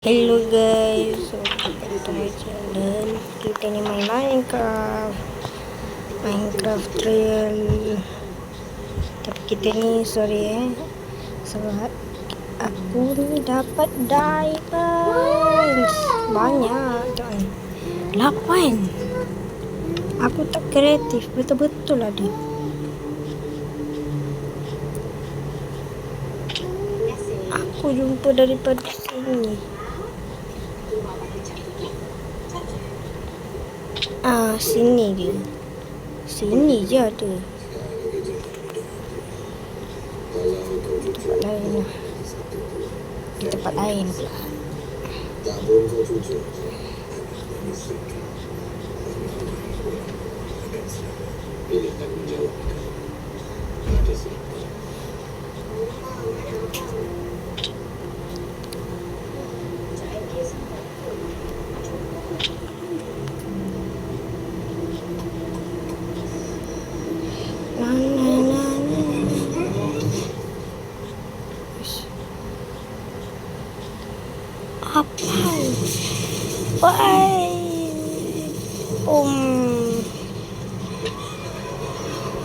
Hello guys, so welcome to my channel. Kita ni main Minecraft Trail. Tapi kita ni sebab aku ni dapat diamonds banyak tuan. 8. Aku tak kreatif, betul-betul ada. Aku jumpa daripada sini. Sini dia. Sini je ada. Tempat lain lah. Di tempat lain pula. Apa? Why?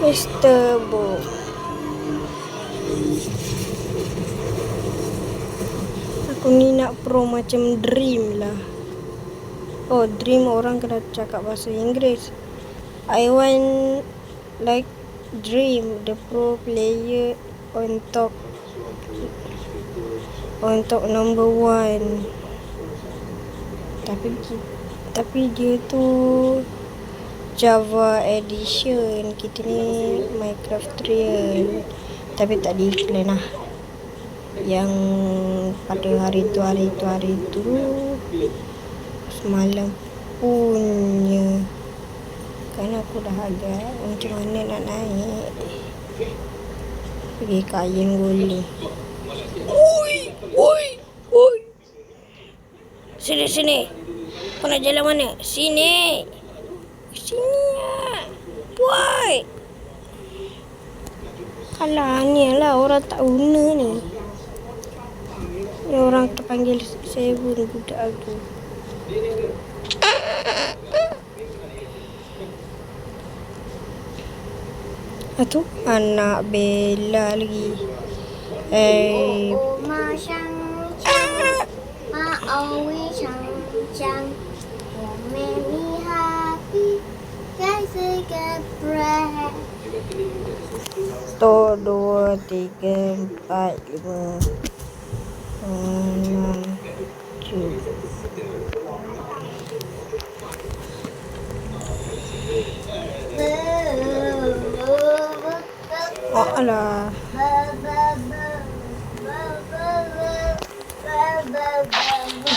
Mr. Bo. Aku ni nak pro macam Dream lah. Oh, Dream orang kena cakap bahasa Inggeris. I want like Dream, the pro player untuk number 1. Tapi dia tu Java edition. Kita ni Minecraft Trail. Tapi tak di iklan lah. Yang pada hari tu semalam punya. Kan aku dah agak macam mana nak naik. Pergi kain guli. Oi. Sini. Kau nak jalan mana? Sini lah. Boy. Alah, ni lah orang tak guna ni. Ni orang terpanggil 7 budak aku. Itu anak Bella lagi. Satu, 2, 3, 4, 5, 6, 7. Oh alah.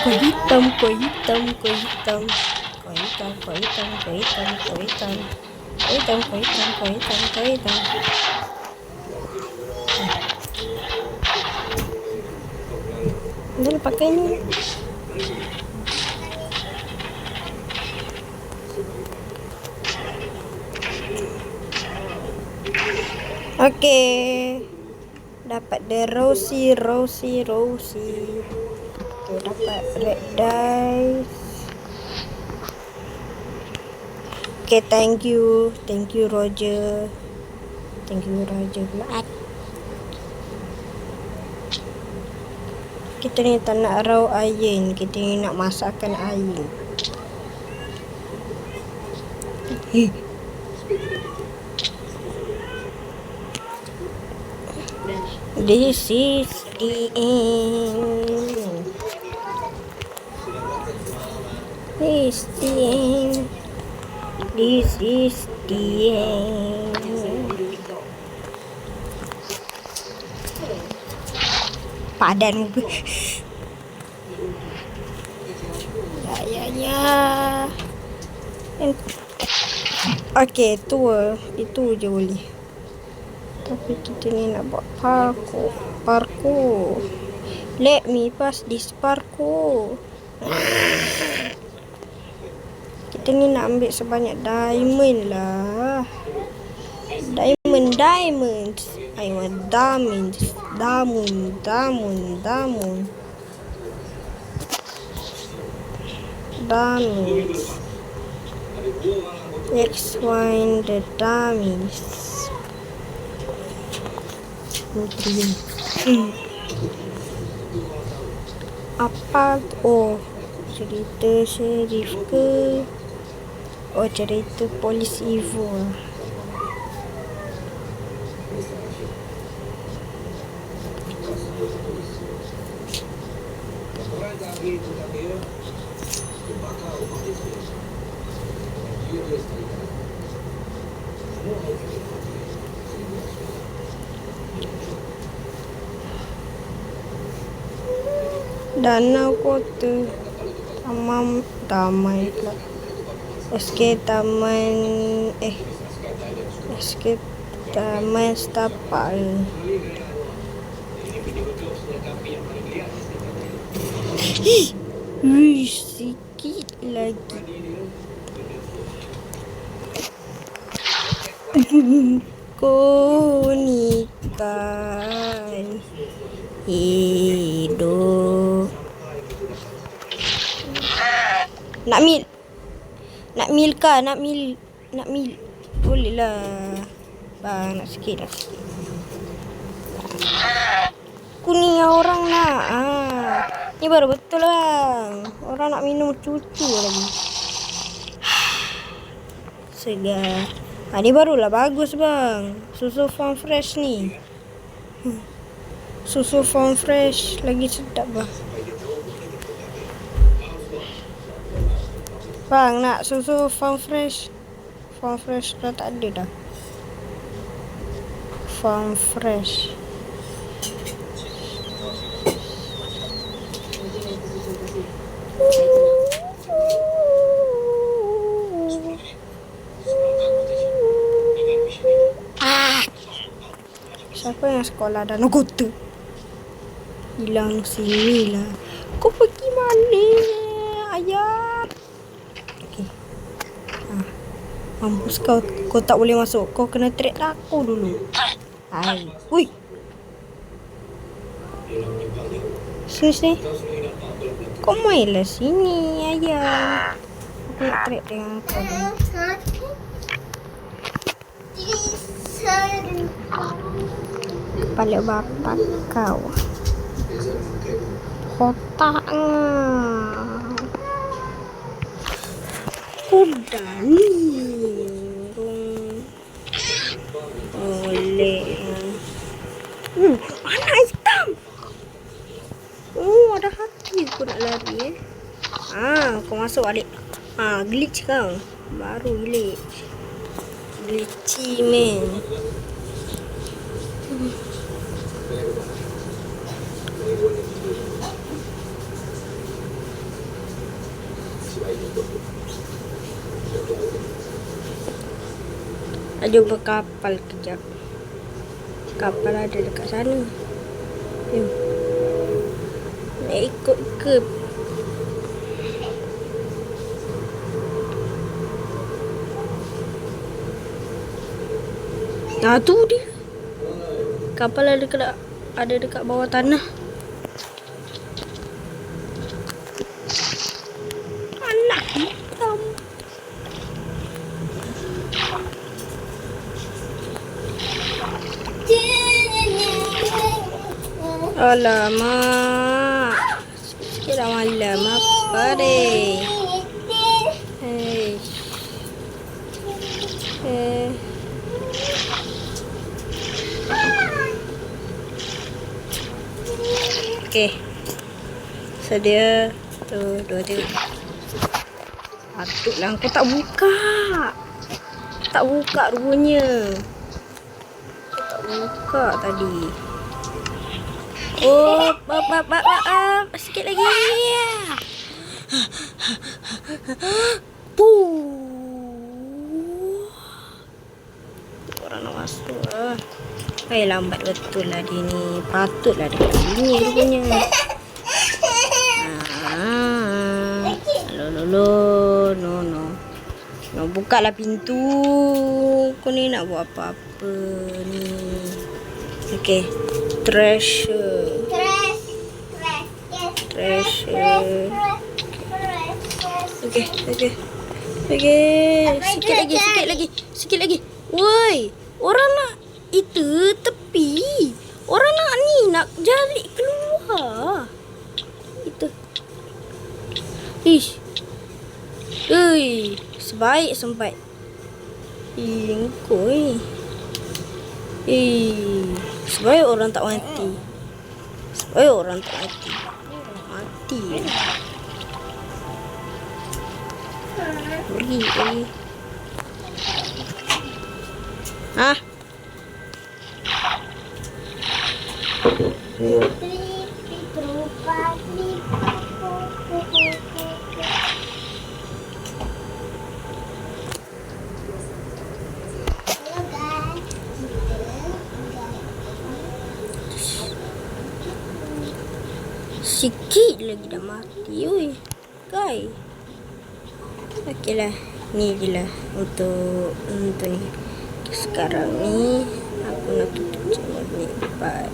Kau hitam. Dah pakai ni. Okey. Dapat the Rosie. Okay, dapat red dice. Okay, thank you Roger. Pula. Kita ni tak nak raw iron. Kita ni nak masakkan iron. This is the end. This is the end. Padan muka. Ya. Okey, itu je boleh. Tapi kita ni nak buat parkour. Let me pass this parkour. Kita ni nak ambil sebanyak diamond lah. Diamonds. I want diamonds. Diamond. dummies. Let's find the dummies. Apa? Oh, cerita Sheriff ke? Oh, cerita Polis Evil. Danau kota. Taman pula. SK Taman Setapak. Sikit lagi. Kunikan hidup. Nak mil. Boleh lah. Bang, nak sikit. Kuning orang nak. Ni baru betul bang. Orang nak minum cucu lagi. Segar. Ni barulah bagus bang. Susu Farm Fresh ni. Susu Farm Fresh lagi sedap bang. Bang, nak susu Farm Fresh. Farm Fresh dah tak ada dah. Farm Fresh. Siapa yang sekolah Danau Kota? Hilang sini lah. Kau pergi mana, ayah? Okey. Mampus kau tak boleh masuk. Kau kena track aku dulu. Hai. Ui. Sini. Kau mainlah sini, ayah. Aku nak track dengan kau dulu. Balik bapak kau. Kotak kuda ni. Oleh. Anak hitam. Oh, ada hati aku nak lari kau masuk balik. Glitch kau. Baru glitch. Glitchy man. Jumpa kapal kejap. Kapal ada dekat sana. Nak ikut ke? Tu dia. Kapal ada dekat bawah tanah. Anak hitam. Alamak. Sikit dah malam. Apa deh? Okey. Sedia. Tu, 2, 3. Patutlah kau tak buka. Tak buka rupanya. Tak buka tadi. Oh, sikit lagi. Orang nak masuk lah. Lambat betul lah dia ni. Patutlah dekat sini rupanya. No, buka lah pintu. Kau ni nak buat apa-apa ni? Okay. Treasure. Okey. Sikit lagi. Woi, orang nak itu tepi. Orang nak ni, nak jalik keluar. Itu. Ish. Ui, sebaik sempat. Kau ni. Sebaik orang tak mati. Mati. Pergi. Hah? Sikit lagi dah mati, oi. Guys. Okeylah, ni je lah untuk ni. Sekarang ni aku nak tutup channel ni. Bye.